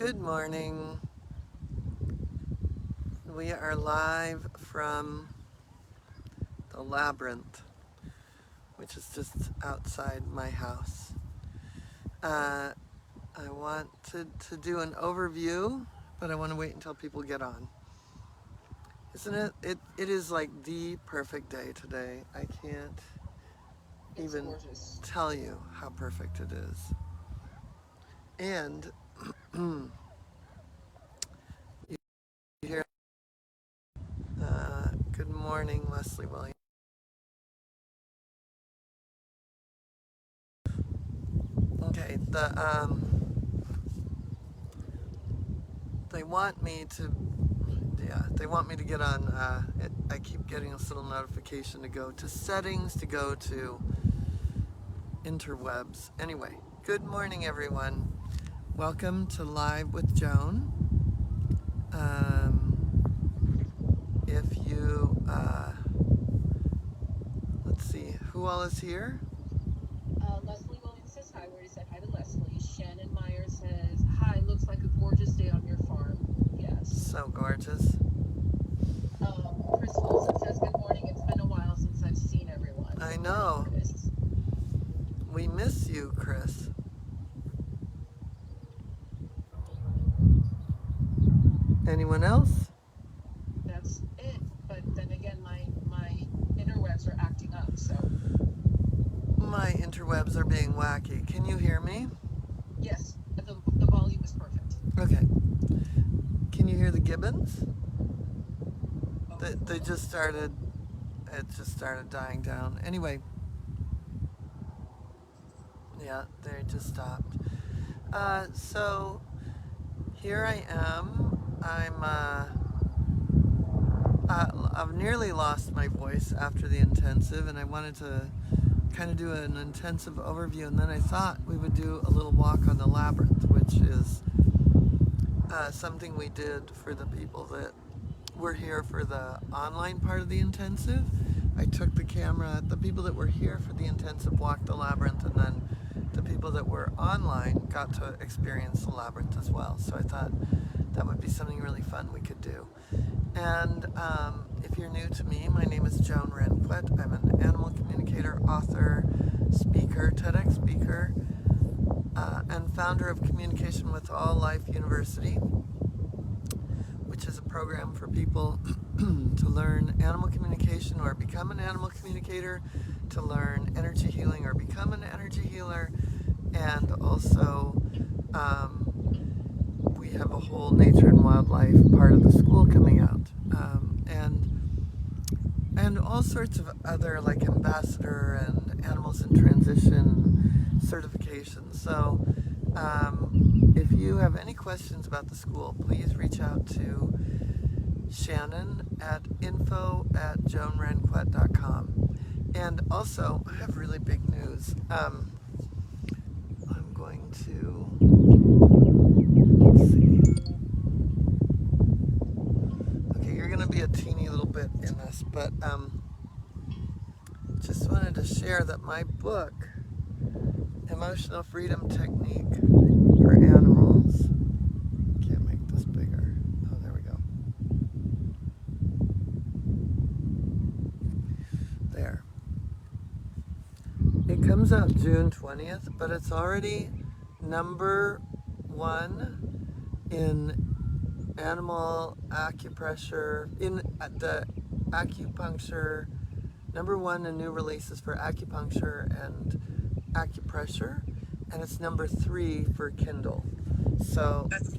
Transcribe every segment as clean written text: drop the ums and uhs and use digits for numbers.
Good morning. We are live from the Labyrinth, which is just outside my house. I wanted to do an overview, but I want to wait until people get on. Isn't it? It is like the perfect day today. I can't even tell you how perfect it is. And you hear, good morning, Leslie Williams. Okay, they want me to, they want me to get on, I keep getting this little notification to go to settings, to go to interwebs. Anyway, good morning, everyone. Welcome to Live with Joan. If you, let's see, who all is here? Leslie Williams says hi. We already said hi to Leslie. Shannon Meyer says hi. Looks like a gorgeous day on your farm. Yes. So gorgeous. Chris Wilson says good morning. It's been a while since I've seen everyone. I Good know. morning, Chris. We miss you, Chris. Anyone else? That's it. But then again, my interwebs are acting up. So My interwebs are being wacky. Can you hear me? yes, the volume is perfect. Okay. Can you hear the gibbons? They just started, it just started dying down. Anyway, yeah, they just stopped. So here I am. I've nearly lost my voice after the intensive, and I wanted to kind of do an intensive overview, and then I thought we would do a little walk on the Labyrinth, which is something we did for the people that were here for the online part of the intensive. I took the camera, the people that were here for the intensive walked the Labyrinth, and then the people that were online got to experience the Labyrinth as well. So I thought that would be something really fun we could do. And if you're new to me, my name is Joan Ranquet. I'm an animal communicator, author, speaker, TEDx speaker, and founder of Communication with All Life University, which is a program for people to learn animal communication or become an animal communicator, to learn energy healing or become an energy healer, and also we have a whole nature and wildlife part of the school coming out, and all sorts of other like ambassador and animals in transition certifications. So if you have any questions about the school, please reach out to Shannon at info@joanranquet.com. And also, I have really big news. I'm going to, let's see. Okay, you're going to be a teeny little bit in this, but just wanted to share that my book, Emotional Freedom Technique for Animals, can't make this bigger. Oh, there we go. There. It comes out June 20th, but it's already #1 in animal acupressure, in the acupuncture, #1 in new releases for acupuncture and acupressure, and it's #3 for Kindle. So that's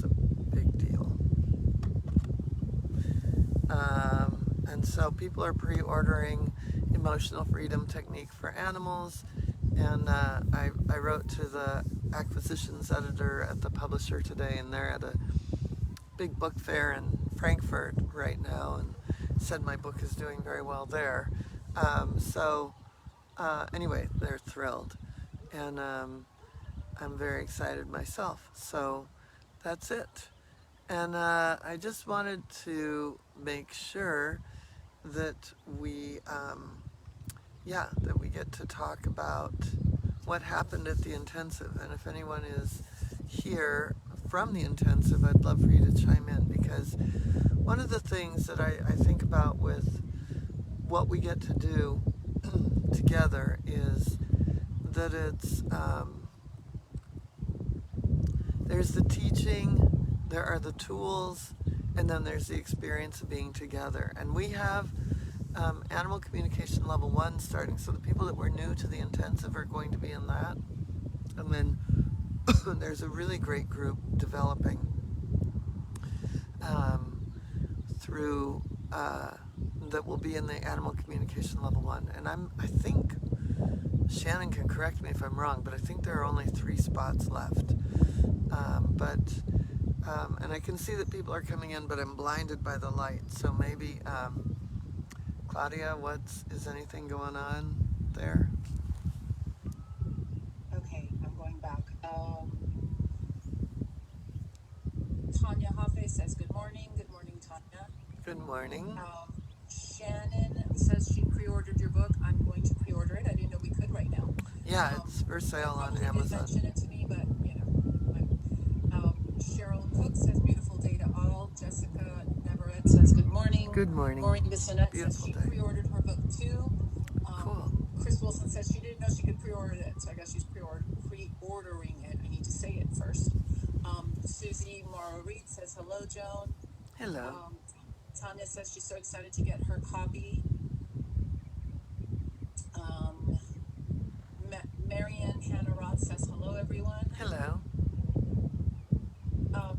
a big deal. And so people are pre-ordering Emotional Freedom Technique for Animals, and I wrote to the acquisitions editor at the publisher today, and they're at a big book fair in Frankfurt right now, and said my book is doing very well there. Anyway, they're thrilled, and I'm very excited myself. So that's it. And I just wanted to make sure that we, that we get to talk about what happened at the intensive. And if anyone is here from the intensive, I'd love for you to chime in, because one of the things that I think about with what we get to do together is that it's there's the teaching, there are the tools, and then there's the experience of being together. And we have animal communication level 1 starting, so the people that were new to the intensive are going to be in that. And then there's a really great group developing through that will be in the animal communication level 1. And I think Shannon can correct me if I'm wrong, but I think there are only 3 spots left. And I can see that people are coming in, but I'm blinded by the light. So maybe, Claudia, is anything going on there? Okay, I'm going back. Tanya Hafe says good morning. Good morning, Tanya. Good morning. Shannon says she pre-ordered your book. I'm going to pre-order it. I didn't know we could right now. Yeah, it's for sale on Probably did Amazon. mention it to me, but Cheryl Cook says beautiful day to all. Jessica Neverett says good morning. Good morning. Maureen Bissonette says Beautiful she day. pre-ordered her book too. Cool. Chris Wilson says she didn't know she could pre-order it, so I guess she's pre-ordering it. I need to say it first. Susie Morrow Reed says hello, Joan. Hello. Tanya says she's so excited to get her copy. Marianne Hannah Roth says hello, everyone. Hello.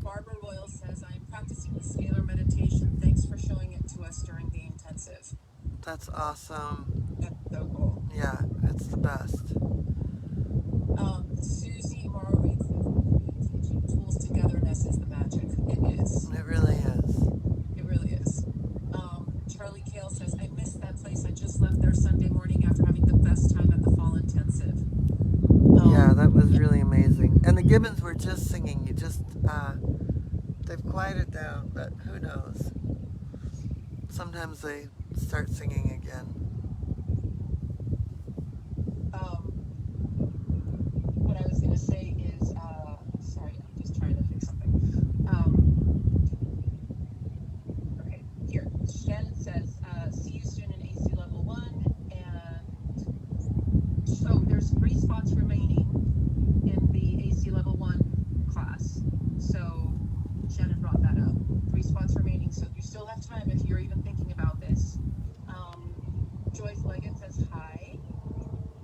Barbara Royal says I am practicing the scalar meditation. Thanks for showing it to us during the intensive. That's awesome. That's so cool. Yeah, it's the best. Susie Morrow Reed says teaching tools togetherness is the magic. It is. It really is. It really is. Charlie Kale says, I missed that place. I just left there Sunday morning after having the best time at the fall intensive. Yeah, that was really amazing. And the Gibbons were just singing. They've quieted down, but who knows? Sometimes they start singing again. What I was going to say is, sorry, I'm just trying to fix something. Okay, here. Shannon says, see you soon in AC level 1. And so there's 3 spots remaining in the AC level 1 class. So Shannon brought that up. 3 spots remaining, so you still have time if you're even thinking about this. Joyce Leggett says hi.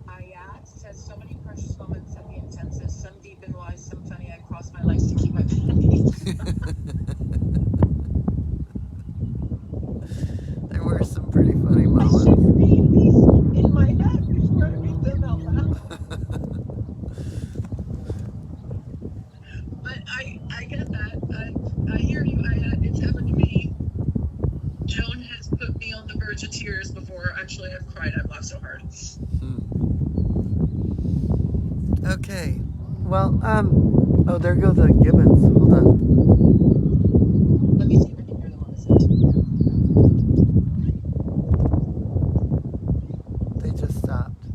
Ayat says so many precious moments at the intensive, some deep and wise, some funny. I cross my legs to keep my panties. There were some pretty funny I moments. should read these in my head before I read them out loud. But I get that. I hear you. It's happened to me. Joan has put me on the verge of tears before. Actually, I've cried. I've laughed so hard. Okay. Well, oh, there go the Gibbons. Hold on. Let me see if I can hear them on this end. They just stopped.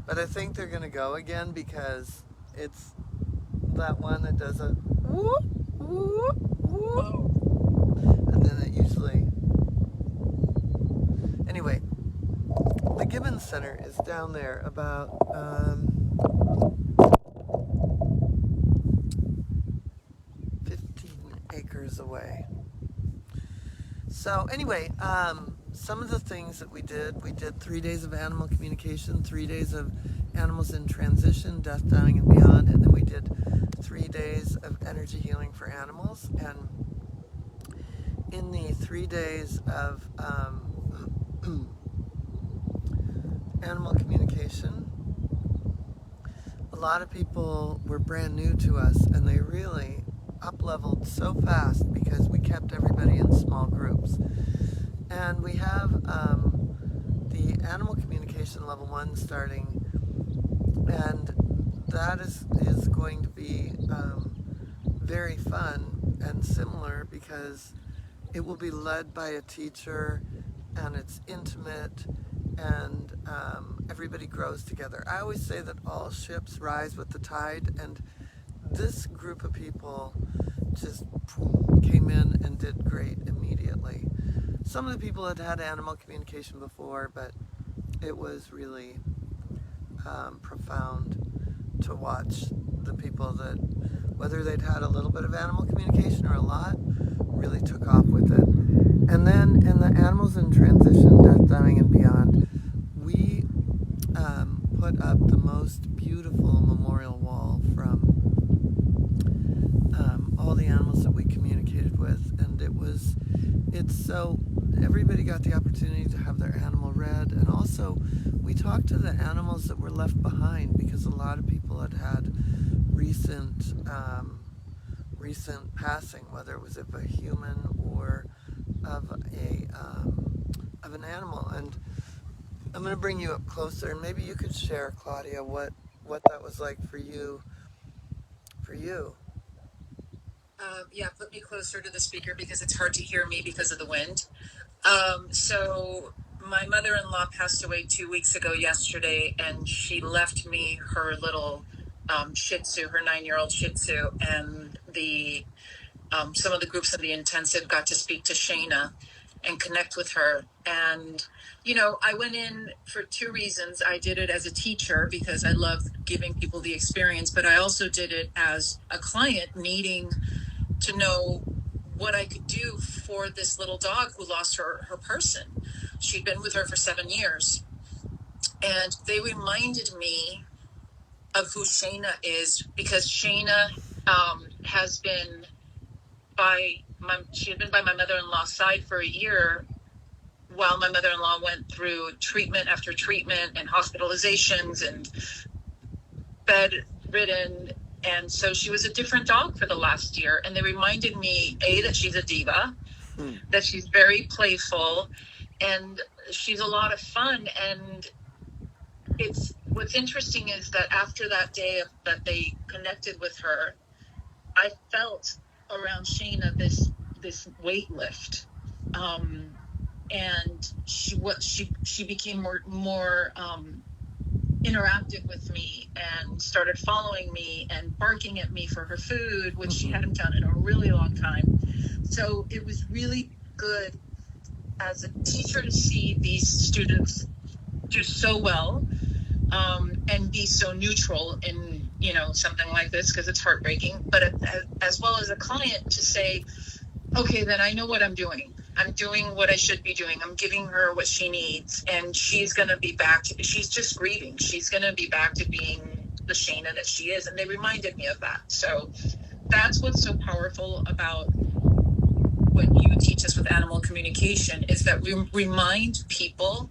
But I think they're going to go again because it's that one that does a whoop, whoop, whoop. Oh. And then it usually... Anyway, the Gibbons Center is down there about 15 acres away. So anyway, some of the things that we did 3 days of animal communication, 3 days of animals in transition, death, dying, and beyond, and then we did 3 days of energy healing for animals. And in the 3 days of animal communication, a lot of people were brand new to us, and they really up-leveled so fast because we kept everybody in small groups. And we have the animal communication level 1 starting, and that is going to be very fun and similar because it will be led by a teacher, and it's intimate, and everybody grows together. I always say that all ships rise with the tide, and this group of people just came in and did great immediately. Some of the people had had animal communication before, but it was really profound to watch the people that, whether they'd had a little bit of animal communication or a lot, really took off with it. And then in the Animals in Transition, Death, Dying, and Beyond, we put up the most beautiful memorial wall from all the animals that we communicated with. And it's so, everybody got the opportunity to have their animal read. And also, we talked to the animals that were left behind, because a lot of people had recent passing, whether it was of a human or of an animal. And I'm going to bring you up closer, and maybe you could share, Claudia, what that was like for you. Yeah, put me closer to the speaker because it's hard to hear me because of the wind. So my mother-in-law passed away 2 weeks ago yesterday, and she left me her little Shih Tzu, her 9-year-old Shih Tzu, and some of the groups in the intensive got to speak to Shayna and connect with her. And, I went in for 2 reasons. I did it as a teacher because I love giving people the experience, but I also did it as a client needing to know what I could do for this little dog who lost her person. She'd been with her for 7 years. And they reminded me of who Shayna is, because Shayna has been she had been by my mother-in-law's side for a year while my mother-in-law went through treatment after treatment and hospitalizations and bedridden. And so she was a different dog for the last year. And they reminded me, that she's a diva, that she's very playful, and she's a lot of fun. And what's interesting is that after that day that they connected with her, I felt around Shayna this weight lift. And she became more interactive with me and started following me and barking at me for her food, which she hadn't done in a really long time. So it was really good as a teacher to see these students do so well, and be so neutral in something like this, because it's heartbreaking, but as well as a client to say, okay, then I know what I'm doing. I'm doing what I should be doing. I'm giving her what she needs, and she's going to be back to, she's just grieving. She's going to be back to being the Shayna that she is. And they reminded me of that. So that's what's so powerful about what you teach us with animal communication, is that we remind people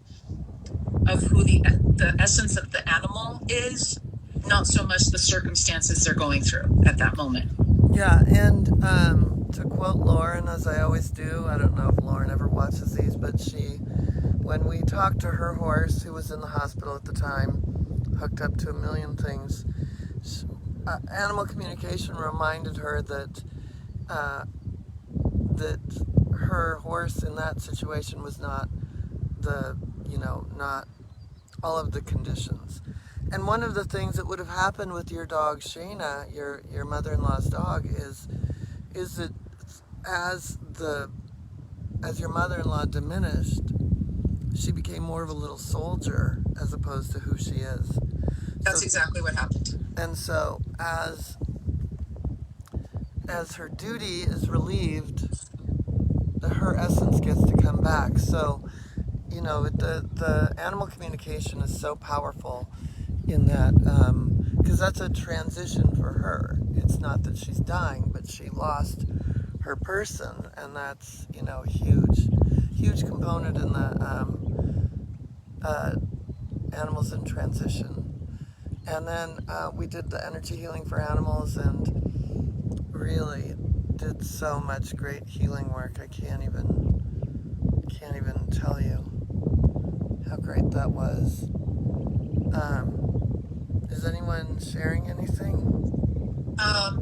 of who the essence of the animal is, not so much the circumstances they're going through at that moment. Yeah, and to quote Lauren, as I always do, I don't know if Lauren ever watches these, but when we talked to her horse, who was in the hospital at the time, hooked up to a million things, animal communication reminded her that her horse in that situation was not not all of the conditions. And one of the things that would have happened with your dog Shayna, your mother-in-law's dog, is that as your mother-in-law diminished, she became more of a little soldier as opposed to who she is. That's exactly what happened. And so as her duty is relieved, her essence gets to come back. So the animal communication is so powerful in that, because that's a transition for her. It's not that she's dying, but she lost her person, and that's huge component in the animals in transition. And then we did the energy healing for animals, and really did so much great healing work. I can't even tell you how great that was. Is anyone sharing anything?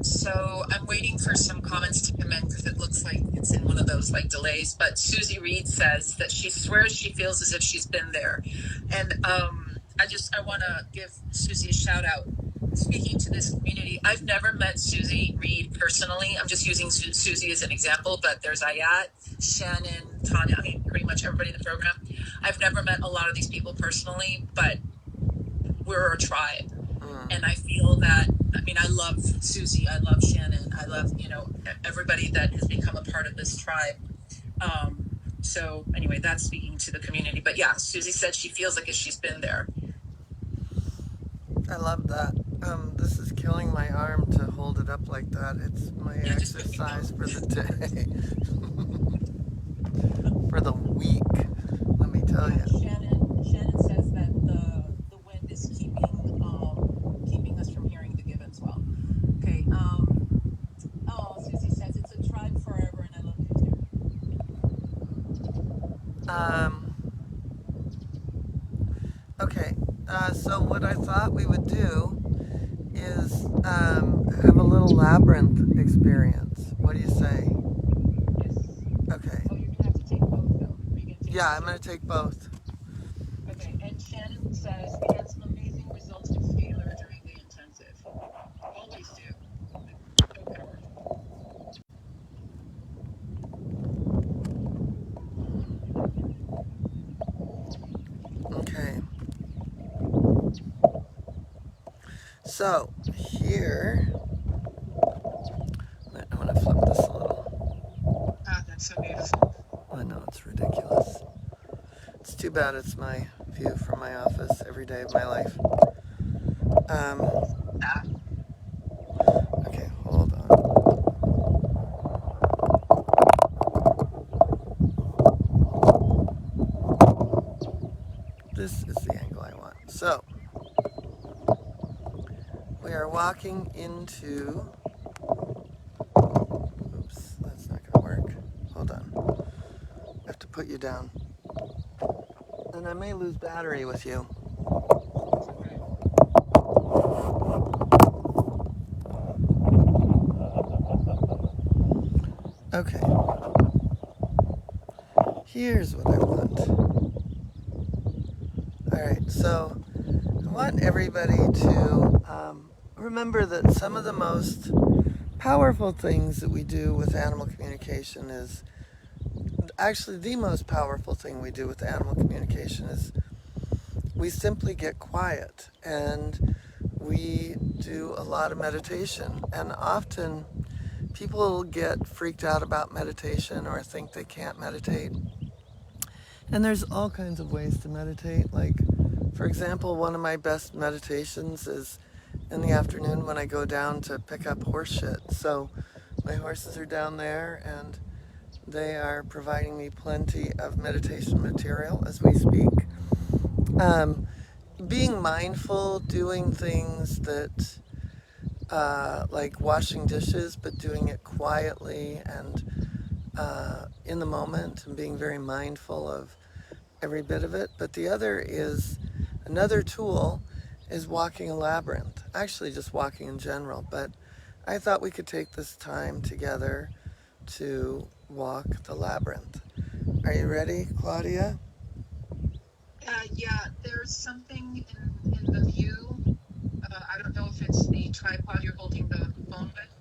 So I'm waiting for some comments to come in because it looks like it's in one of those delays. But Susie Reed says that she swears she feels as if she's been there. And I want to give Susie a shout out. Speaking to this community, I've never met Susie Reed personally. I'm just using Susie as an example, but there's Ayat, Shannon, Tanya, I mean, pretty much everybody in the program. I've never met a lot of these people personally, but we're a tribe. And I feel that, I mean, I love Susie, I love Shannon, I love, you know, everybody that has become a part of this tribe. So anyway, that's speaking to the community. But yeah, Susie said she feels like if she's been there. I love that. This is killing my arm to hold it up like that. It's my exercise for the day. For the week, let me tell you. Shannon says that the wind is keeping us from hearing the Gibbons well. Okay. Susie says it's a tribe forever, and I love you too. Okay. So what I thought we would do is have a little labyrinth experience. What do you say? Yes. Okay. Oh, you're gonna have to take both though. Are you gonna take Yeah, I'm gonna take both. Okay. And Shannon says we had some amazing results with Scalar during the intensive. Always do. Okay. So here, I'm gonna flip this a little. Ah, that's so beautiful. I know, it's ridiculous. It's too bad it's my view from my office every day of my life. Okay, hold on. This is the angle I want. So, we are walking into... Oops, that's not gonna work. Hold on. I have to put you down. And I may lose battery with you. Okay. Here's what I want. Alright, so I want everybody to remember that some of the most powerful things that we do with animal communication is, actually the most powerful thing we do with animal communication is we simply get quiet and we do a lot of meditation. And often people get freaked out about meditation or think they can't meditate. And there's all kinds of ways to meditate. Like, for example, one of my best meditations is in the afternoon when I go down to pick up horse shit. So my horses are down there and they are providing me plenty of meditation material as we speak. Being mindful, doing things that, like washing dishes, but doing it quietly and in the moment and being very mindful of every bit of it. But the other is, another tool is walking a labyrinth. Actually just walking in general, but I thought we could take this time together to walk the labyrinth. Are you ready, Claudia? Yeah, there's something in the view. I don't know if it's the tripod you're holding the phone with,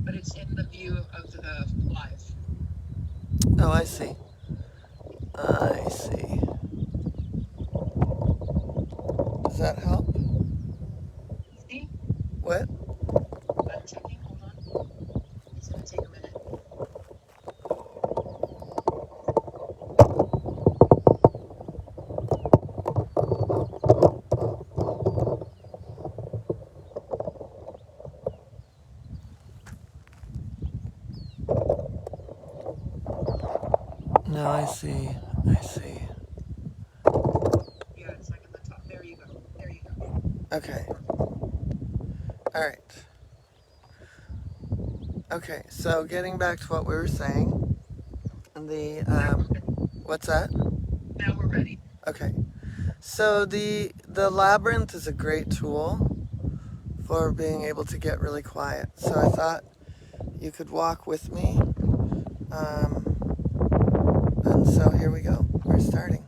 but it's in the view of the live. Oh, I see. I see. Does that help? See? What? I'm checking. Hold on. It's gonna take a minute. No, I see. I see. Yeah, it's like on the top. There you go. There you go. Okay. All right. Okay, so getting back to what we were saying, the what's that? Now we're ready. Okay, so the labyrinth is a great tool for being able to get really quiet. So I thought you could walk with me, and so here we go. We're starting.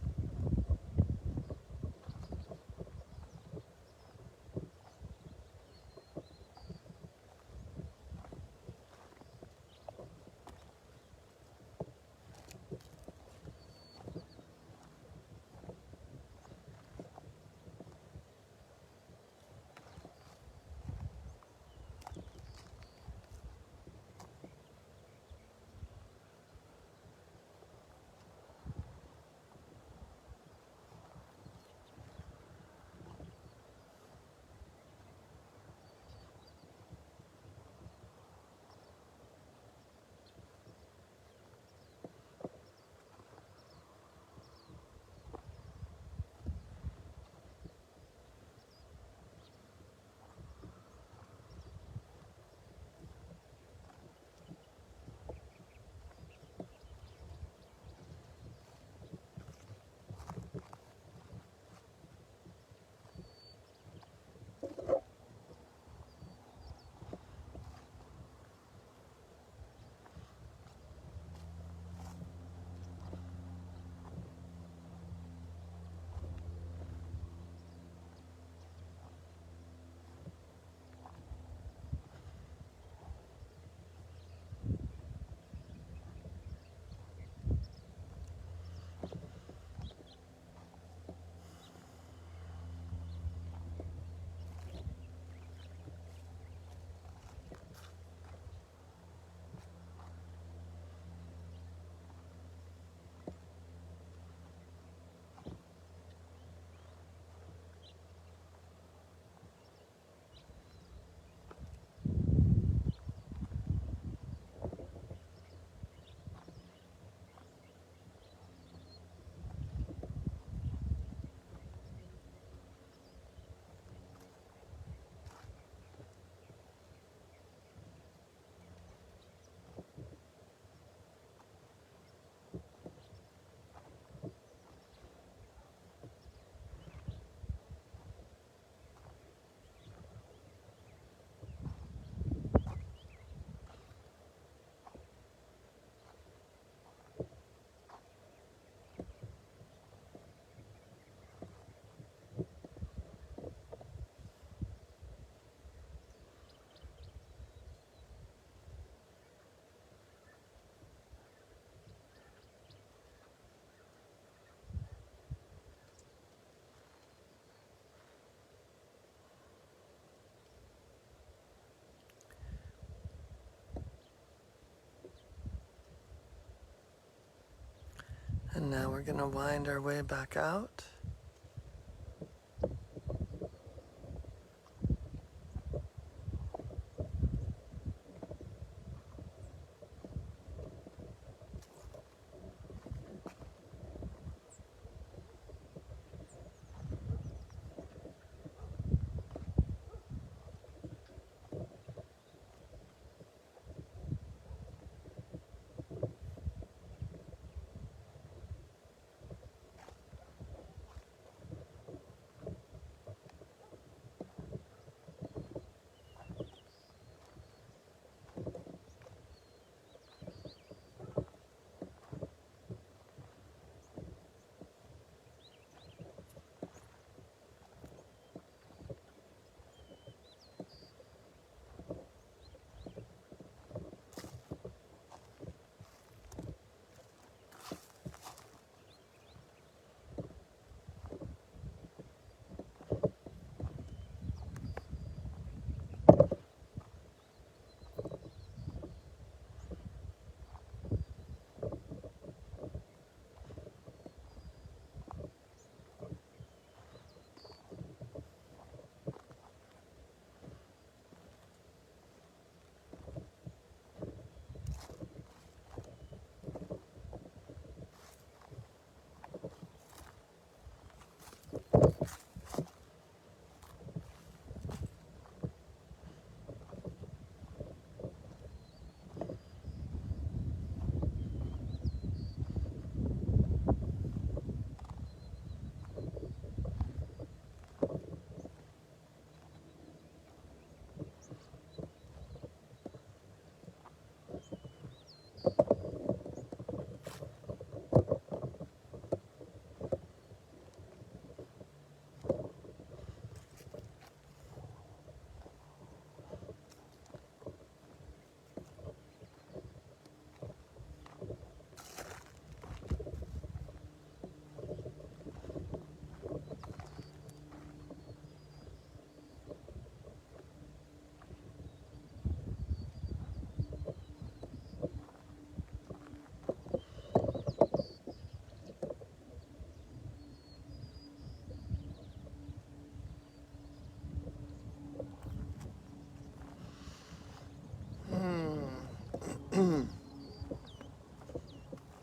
And now we're going to wind our way back out.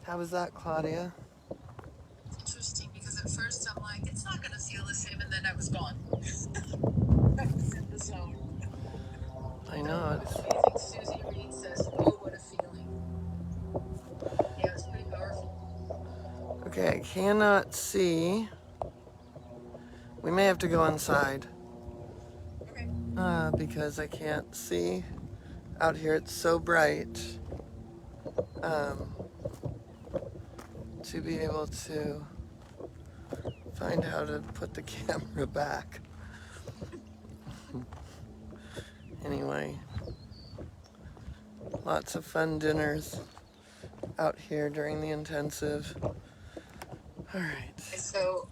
How was that, Claudia? Interesting, because at first I'm like, it's not going to feel the same, and then I was gone. I was in the zone. I know What it's... do you think? Susie Reed says, oh, what a feeling. Yeah, it's pretty powerful. Okay, I cannot see. We may have to go inside. Okay. Because I can't see. Out here it's so bright. To be able to find how to put the camera back. Anyway, lots of fun dinners out here during the intensive. All right. So,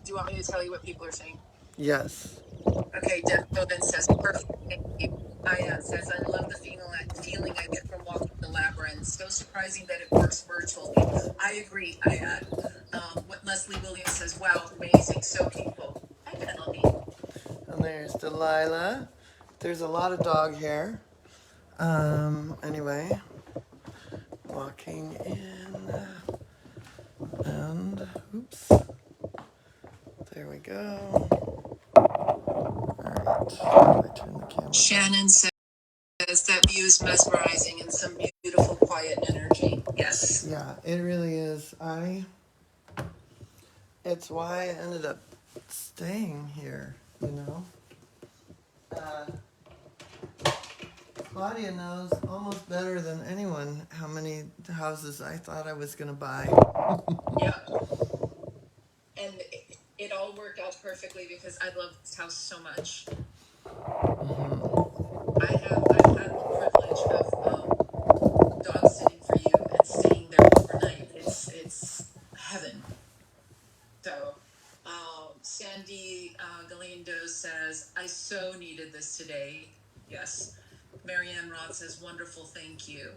do you want me to tell you what people are saying? Yes. Okay, Deb Joan says, perfect. Thank you. Ayat says, I love the feeling I get from walking the labyrinth. So surprising that it works virtually. I agree, Ayat. What Leslie Williams says, wow, amazing, so peaceful. Hi, Penelope. And there's Delilah. There's a lot of dog hair. Anyway, walking in. And, oops. There we go. All right. I turn the camera Shannon says that view is mesmerizing and some beautiful quiet energy. Yes. Yeah, it really is. It's why I ended up staying here, you know? Claudia knows almost better than anyone how many houses I thought I was going to buy. Yeah. And it all worked out perfectly because I love this house so much. I've had the privilege of dog sitting for you and staying there overnight. It's heaven. So, Sandy Galindo says, I so needed this today. Yes. Marianne Roth says, wonderful, thank you.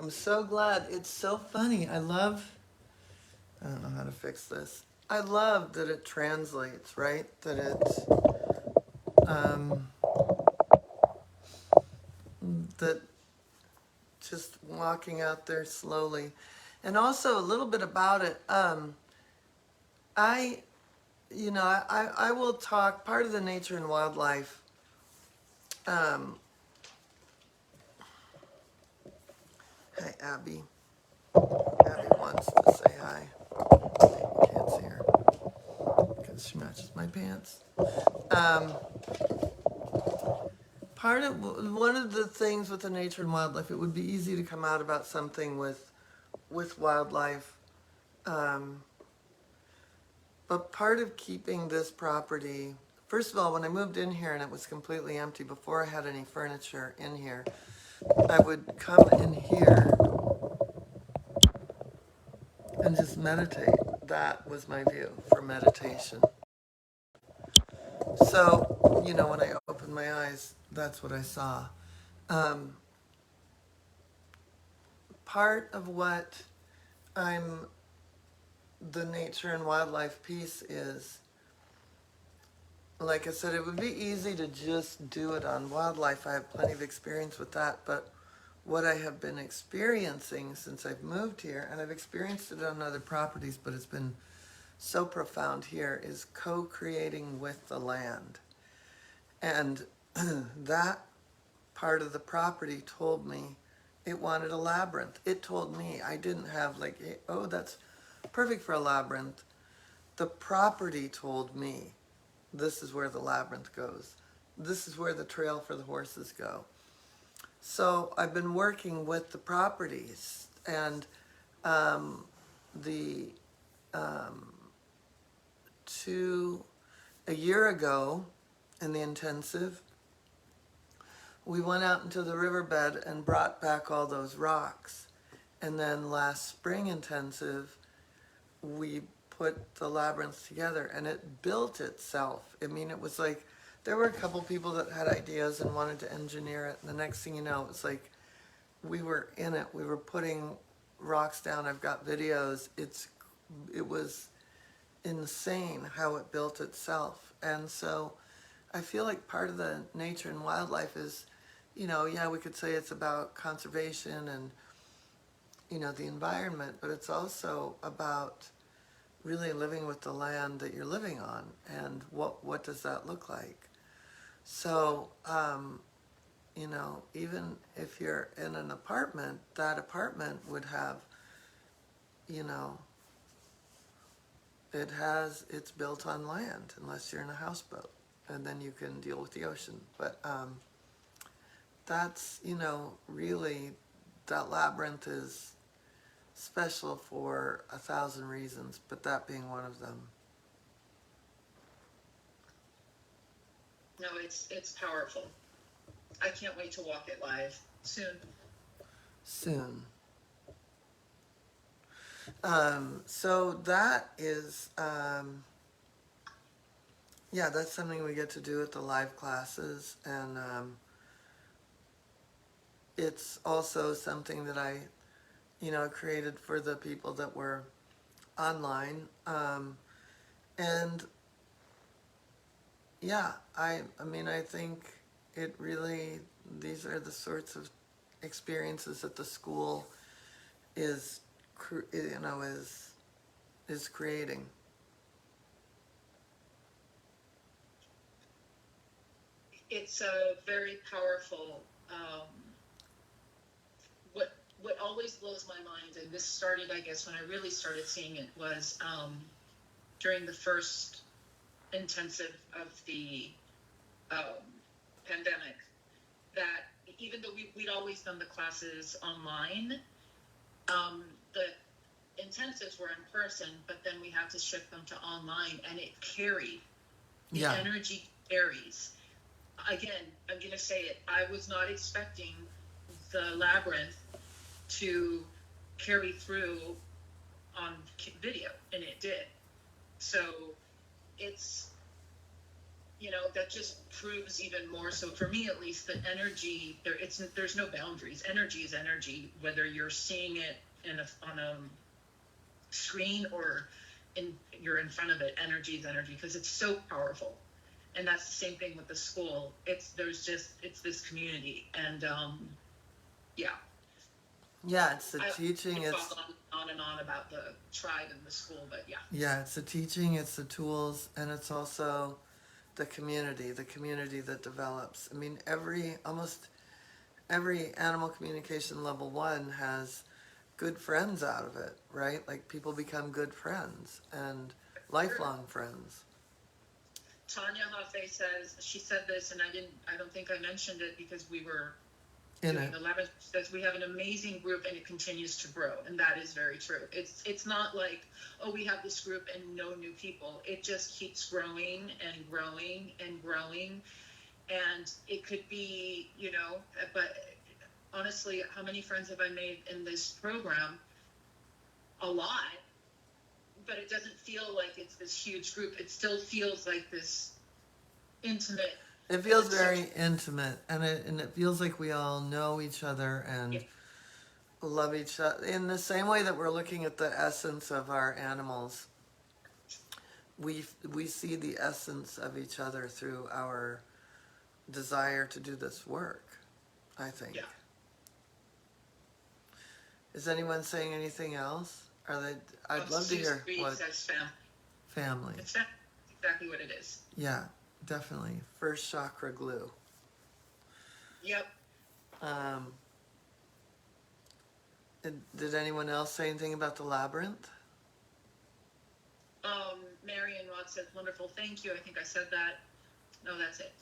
I'm so glad. It's so funny. I don't know how to fix this. I love that it translates, right? That um, that just walking out there slowly. And also a little bit about it. I, I will talk, part of the nature and wildlife, um, hi, Abby. Abby wants to say hi. I can't see her because she matches my pants. Um, one of the things with the nature and wildlife, it would be easy to come out about something with wildlife. Um, but part of keeping this property, first of all, when I moved in here and it was completely empty before I had any furniture in here, I would come in here and just meditate. That was my view for meditation. So, when I opened my eyes, that's what I saw. Um, Part of what I'm the nature and wildlife piece is, like I said, it would be easy to just do it on wildlife. I have plenty of experience with that, but what I have been experiencing since I've moved here, and I've experienced it on other properties, but it's been so profound here, is co-creating with the land. And that part of the property told me it wanted a labyrinth. It told me I didn't have like, oh, that's perfect for a labyrinth. The property told me this is where the labyrinth goes. This is where the trail for the horses go. So I've been working with the properties, and the a year ago in the intensive, we went out into the riverbed and brought back all those rocks. And then last spring intensive, we put the labyrinth together and it built itself. I mean, it was like, there were a couple people that had ideas and wanted to engineer it. And the next thing you know, it's like, we were in it. We were putting rocks down. I've got videos. It was insane how it built itself. And so I feel like part of the nature and wildlife is, yeah, we could say it's about conservation and, the environment, but it's also about really living with the land that you're living on, and what does that look like. So, even if you're in an apartment, that apartment would have, it's built on land, unless you're in a houseboat, and then you can deal with the ocean. But that's, really, that labyrinth is special for 1,000 reasons, but that being one of them. No, it's powerful. I can't wait to walk it live soon. Soon. So that is, that's something we get to do at the live classes, and it's also something that I, created for the people that were online, and yeah, I mean, I think it really, these are the sorts of experiences that the school is creating. It's a very powerful. What always blows my mind, and this started, I guess, when I really started seeing it, was during the first intensive of the pandemic. That even though we'd always done the classes online, the intensives were in person, but then we had to shift them to online, and it carried. The energy carries. Again, I'm going to say it. I was not expecting the labyrinth to carry through on video, and it did. So it's that just proves even more so for me at least that energy there's no boundaries. Energy is energy, whether you're seeing it on a screen or you're in front of it. Energy is energy because it's so powerful. And that's the same thing with the school. It's this community. And yeah. Yeah, it's the teaching. I It's talk on and on about the tribe and the school, but yeah. Yeah, it's the teaching, it's the tools, and it's also the community that develops. I mean, almost every animal communication level 1 has good friends out of it, right? Like people become good friends and lifelong friends. Tanya Haffe she said this, and I don't think I mentioned it because we were In doing it. the Labyrinth. Says we have an amazing group and it continues to grow, and that is very true. It's not like, oh, we have this group and no new people. It just keeps growing and growing and growing, and it could be, but honestly, how many friends have I made in this program? A lot. But it doesn't feel like it's this huge group. It still feels like this intimate. It feels very intimate, and it feels like we all know each other and love each other in the same way that we're looking at the essence of our animals. We see the essence of each other through our desire to do this work, I think. Yeah. Is anyone saying anything else? I'd love to hear what family. It's exactly what it is. Yeah, definitely. First chakra glue. Yep. Did anyone else say anything about the labyrinth? Mary and Rod said, wonderful, thank you. I think I said that. No, that's it.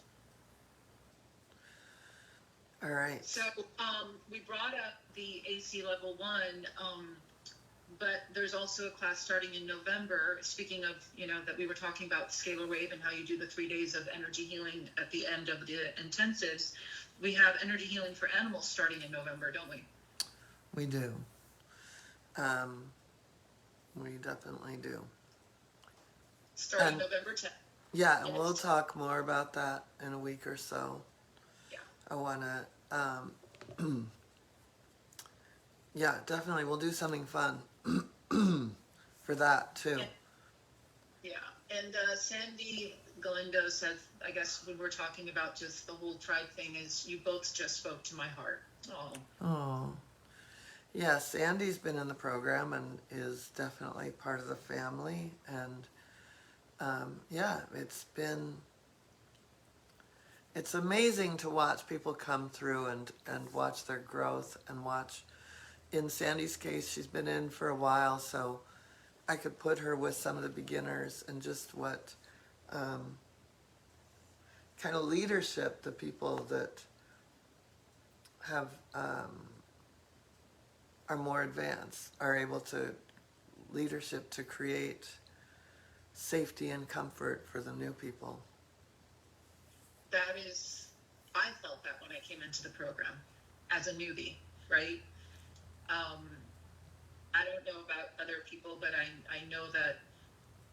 All right. So we brought up the AC level 1, but there's also a class starting in November. Speaking of, that we were talking about scalar wave and how you do the 3 days of energy healing at the end of the intensives. We have energy healing for animals starting in November, don't we? We do. We definitely do. Starting November 10th. Yeah, and we'll talk more about that in a week or so. Yeah. I want to, yeah, definitely. We'll do something fun for that too. Yeah. And Sandy Galindo said, I guess when we're talking about just the whole tribe thing, is you both just spoke to my heart. Oh. Yeah, Sandy's been in the program and is definitely part of the family. And yeah, it's amazing to watch people come through and watch their growth and watch. In Sandy's case, she's been in for a while, so I could put her with some of the beginners and just what kind of leadership the people that have are more advanced are able to leadership to create safety and comfort for the new people. I felt that when I came into the program as a newbie, right? I don't know about other people, but I know that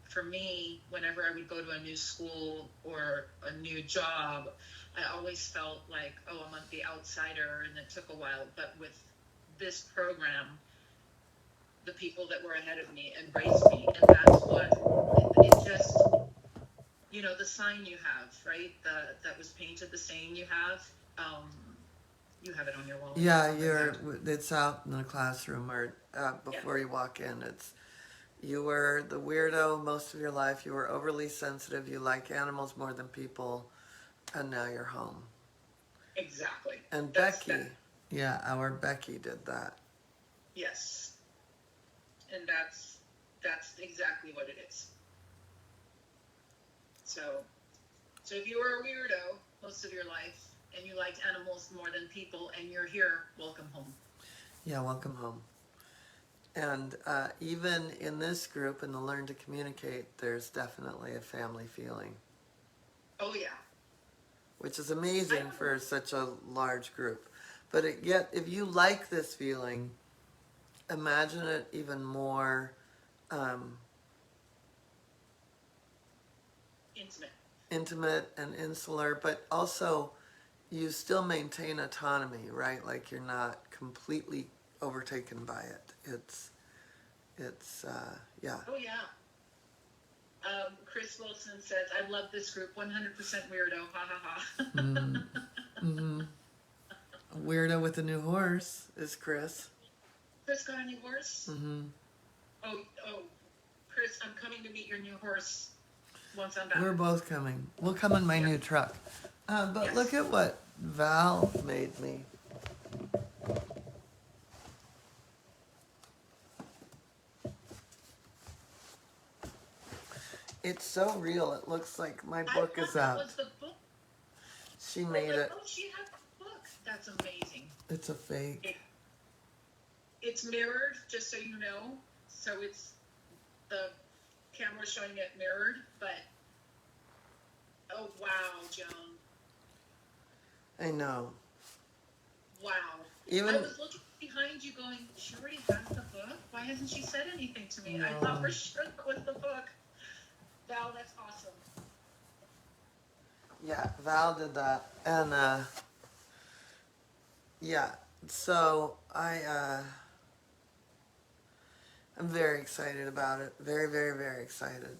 for me, whenever I would go to a new school or a new job, I always felt like, oh, I'm the outsider, and it took a while. But with this program, the people that were ahead of me embraced me, and that's what it just, the sign you have, right? That was painted, the saying you have. You have it on your wall. Yeah, it's out in the classroom or before you walk in. You were the weirdo most of your life. You were overly sensitive. You like animals more than people, and now you're home. Exactly. And our Becky did that. Yes. And that's exactly what it is. So if you were a weirdo most of your life and you liked animals more than people and you're here, welcome home. Yeah, welcome home. And even in this group, in the Learn to Communicate, there's definitely a family feeling. Oh, yeah. Which is amazing for such a large group. But yet, if you like this feeling, imagine it even more intimate. intimate and insular, but also you still maintain autonomy, right? Like you're not completely overtaken by it. It's yeah. Oh yeah. Chris Wilson says, "I love this group. 100% weirdo. Ha ha ha." Mm-hmm. Weirdo with a new horse is Chris. Chris got a new horse. Mm-hmm. Oh, Chris, I'm coming to meet your new horse once I'm back. We're both coming. We'll come in my new truck. But Yes. look at what Val made me. It's so real. It looks like my book I thought is that out. was the book. She made it. Oh, she had the book. That's amazing. It's a fake. It's mirrored, just so you know. So it's the camera showing it mirrored, but oh wow, Joan. I know. Wow. Even I was looking behind you going, she already has the book? Why hasn't she said anything to me? No. I thought for sure that was the book. Val, that's awesome. yeah, Val did that, and yeah. So I'm very excited about it. Very, very, very excited.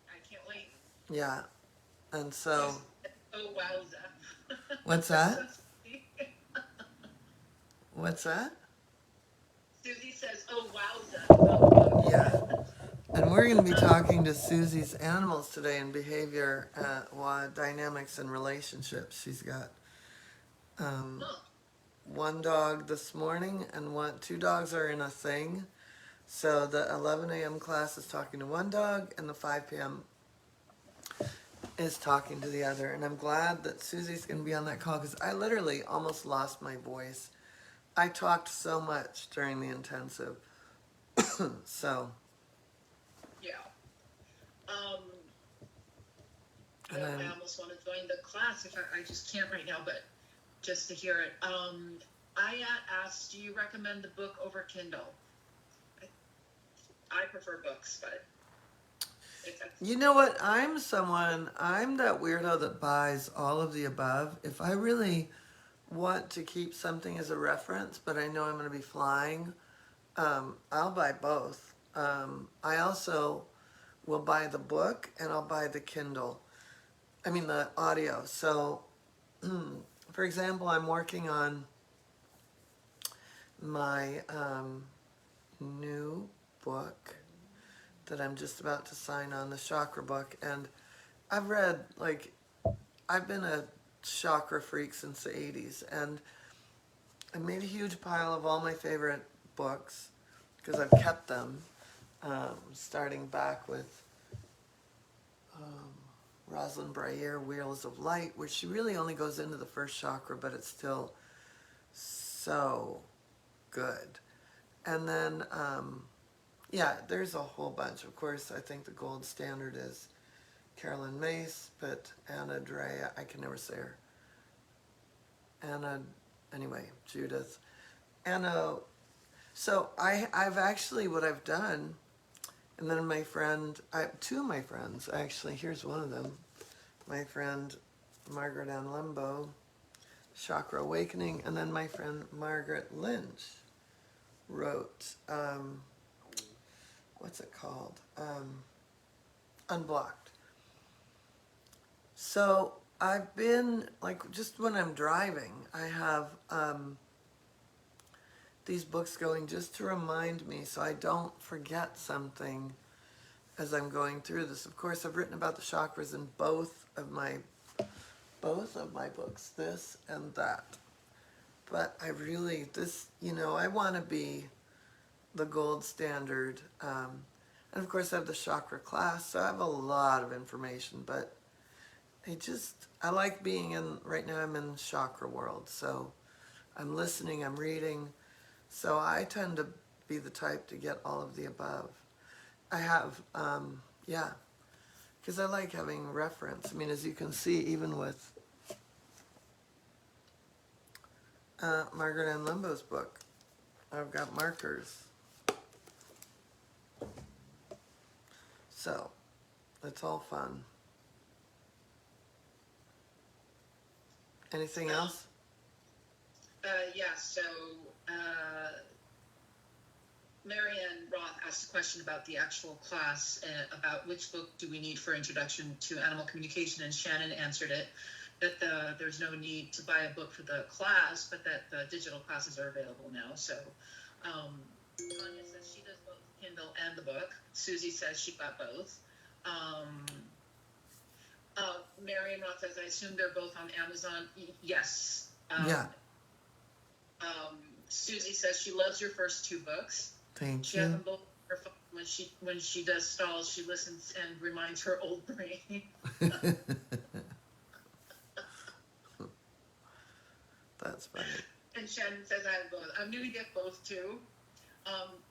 I can't wait. Yeah, and so. Oh, wowza. What's that? What's that? Susie says, oh, wowza. Yeah. And we're going to be talking to Susie's animals today in behavior, dynamics, and relationships. She's got one dog this morning, and two dogs are in a thing. So the 11 a.m. class is talking to one dog, and the 5 p.m. is talking to the other. And I'm glad that Susie's going to be on that call because I literally almost lost my voice. I talked so much during the intensive. So. Yeah. And I almost want to join the class if I just can't right now, but just to hear it. I asked, do you recommend the book over Kindle? I prefer books, but you know what? I'm that weirdo that buys all of the above. If I really want to keep something as a reference, but I know I'm going to be flying, I'll buy both. I also will buy the book and I'll buy the Kindle. I mean the audio. So, for example, I'm working on my new book that I'm just about to sign on, the Chakra Book, and I've been a chakra freak since the 80s, and I made a huge pile of all my favorite books because I've kept them, starting back with Rosalind Breyer, Wheels of Light, where she really only goes into the first chakra, but it's still so good. And then, yeah, there's a whole bunch. Of course, I think the gold standard is Carolyn Mace, but Anna Drea, I can never say her. Judith. Anna. So I've actually, what I've done, and then two of my friends, actually, here's one of them. My friend Margaret Ann Lembo, Chakra Awakening, and then my friend Margaret Lynch wrote, what's it called? Unblocked. So I've been, just when I'm driving, I have these books going just to remind me so I don't forget something as I'm going through this. Of course, I've written about the chakras in both of my books, this and that. But I really, I want to be the gold standard. And of course, I have the chakra class, so I have a lot of information, but I like being right now I'm in chakra world, so I'm listening, I'm reading, so I tend to be the type to get all of the above. I have, because I like having reference. I mean, as you can see, even with Margaret Ann Lembo's book, I've got markers. So it's all fun. Anything else? Yeah, so Marianne Roth asked a question about the actual class, about which book do we need for introduction to animal communication, and Shannon answered it, that there's no need to buy a book for the class, but that the digital classes are available now. So Tanya says she does both Kindle and the book. Susie says she got both. Marianne Roth says, I assume they're both on Amazon. Yes. Yeah. Susie says she loves your first two books. Thank She you. has them both on her phone. When she does stalls, she listens and reminds her old brain. That's funny. And Shannon says I have both. I'm going to get both too.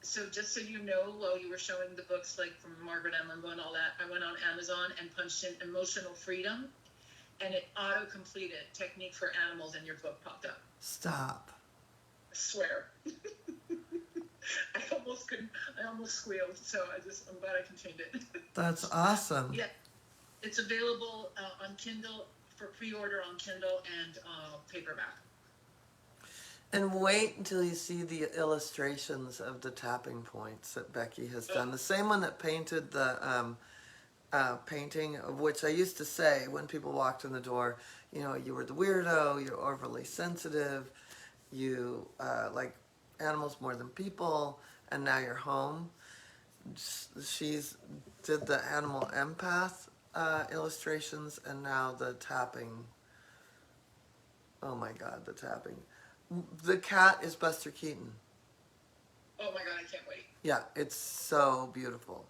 So just so you know, while you were showing the books like from Margaret Emlenbo and all that, I went on Amazon and punched in emotional freedom, and it auto-completed technique for animals, and your book popped up. Stop. I swear. I almost squealed, so I'm glad I can change it. That's awesome. Yeah, it's available on Kindle for pre-order on Kindle and paperback. And wait until you see the illustrations of the tapping points that Becky has done. The same one that painted the painting, of which I used to say when people walked in the door, you know, you were the weirdo, you're overly sensitive, you like animals more than people, and now you're home. She's did the animal empath illustrations, and now the tapping. Oh my God, the tapping. The cat is Buster Keaton. Oh my God, I can't wait. Yeah, it's so beautiful.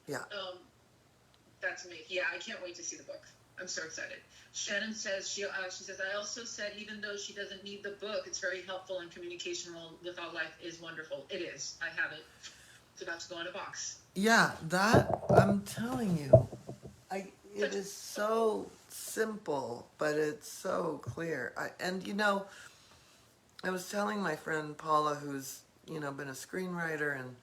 Yeah. That's me. Yeah, I can't wait to see the book. I'm so excited. Shannon says she says I also said even though she doesn't need the book, it's very helpful, and communication with all life is wonderful. It is. I have it. It's about to go in a box. Yeah, that I'm telling you, it is so simple, but it's so clear. And you know, I was telling my friend Paula, who's been a screenwriter, and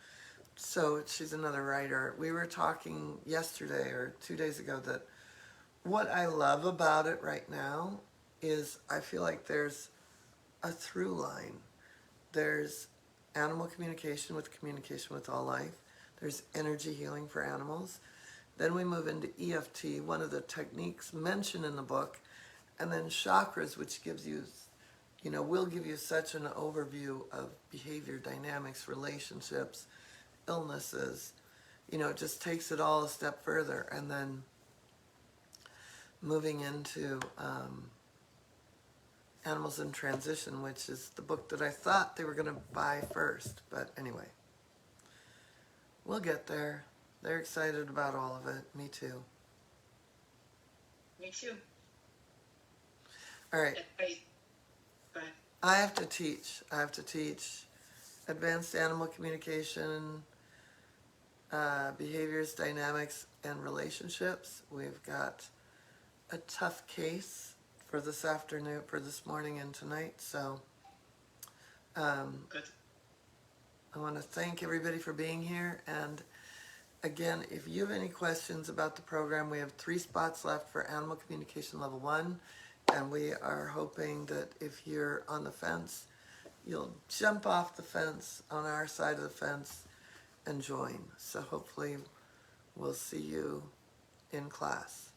so she's another writer. We were talking yesterday or 2 days ago that what I love about it right now is I feel like there's a through line. There's animal communication with all life. There's energy healing for animals. Then we move into EFT, one of the techniques mentioned in the book, and then chakras, which gives you, will give you such an overview of behavior dynamics, relationships, illnesses. It just takes it all a step further. And then moving into Animals in Transition, which is the book that I thought they were going to buy first. But anyway, we'll get there. They're excited about all of it. Me too. Me too. All right. Go ahead. I have to teach advanced animal communication, behaviors, dynamics, and relationships. We've got a tough case for this afternoon, for this morning and tonight. So Good. I want to thank everybody for being here. And again, if you have any questions about the program, we have 3 spots left for Animal Communication Level 1. And we are hoping that if you're on the fence, you'll jump off the fence on our side of the fence and join. So hopefully we'll see you in class.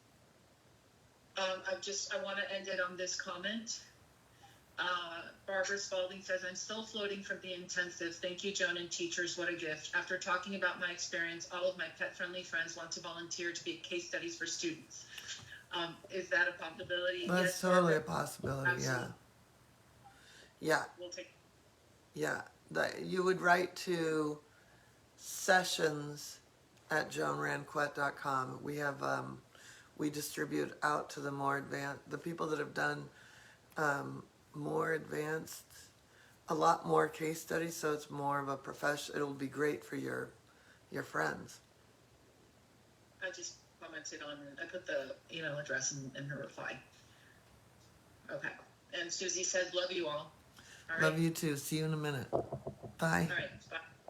I want to end it on this comment. Barbara Spalding says, I'm still floating from the intensive. Thank you, Joan and teachers. What a gift. After talking about my experience, all of my pet-friendly friends want to volunteer to be case studies for students. Is that a possibility? That's yes, totally Barbara. a possibility. Absolutely. Yeah. We'll take. Yeah. You would write to sessions@joanranquet.com. We have we distribute out to the the people that have done more advanced, a lot more case studies, so it's more of a profession. It'll be great for your friends. I just commented on, I put the email address in her reply. Okay. And Susie said, love you all. All right. Love you too. See you in a minute. Bye. All right. Bye.